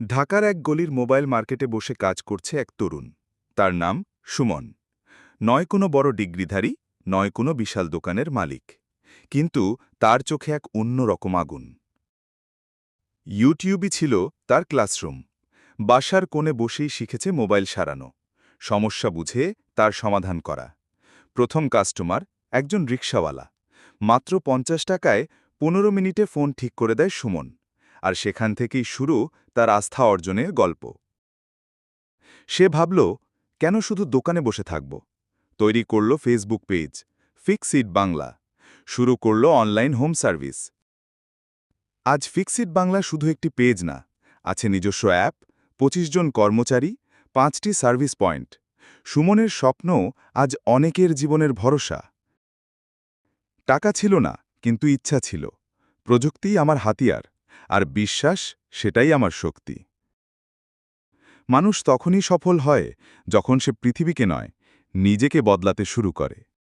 ঢাকার এক গলির মোবাইল মার্কেটে বসে কাজ করছে এক তরুণ। তার নাম সুমন। নয় কোনো বড় ডিগ্রিধারী, নয় কোনো বিশাল দোকানের মালিক, কিন্তু তার চোখে এক অন্যরকম আগুন। ইউটিউবই ছিল তার ক্লাসরুম। বাসার কোণে বসেই শিখেছে মোবাইল সারানো, সমস্যা বুঝে তার সমাধান করা। প্রথম কাস্টমার একজন রিকশাওয়ালা। মাত্র ৫০ টাকায় ১৫ মিনিটে ফোন ঠিক করে দেয় সুমন। আর সেখান থেকেই শুরু তার আস্থা অর্জনের গল্প। সে ভাবল, কেন শুধু দোকানে বসে থাকব? তৈরি করল ফেসবুক পেজ, ফিক্সিট বাংলা। শুরু করল অনলাইন হোম সার্ভিস। আজ ফিক্সিট বাংলা শুধু একটি পেজ না, আছে নিজস্ব অ্যাপ, ২৫ জন কর্মচারী, ৫টি সার্ভিস পয়েন্ট। সুমনের স্বপ্ন আজ অনেকের জীবনের ভরসা। টাকা ছিল না, কিন্তু ইচ্ছা ছিল। প্রযুক্তিই আমার হাতিয়ার, আর বিশ্বাস সেটাই আমার শক্তি। মানুষ তখনই সফল হয় যখন সে পৃথিবীকে নয়, নিজেকে বদলাতে শুরু করে।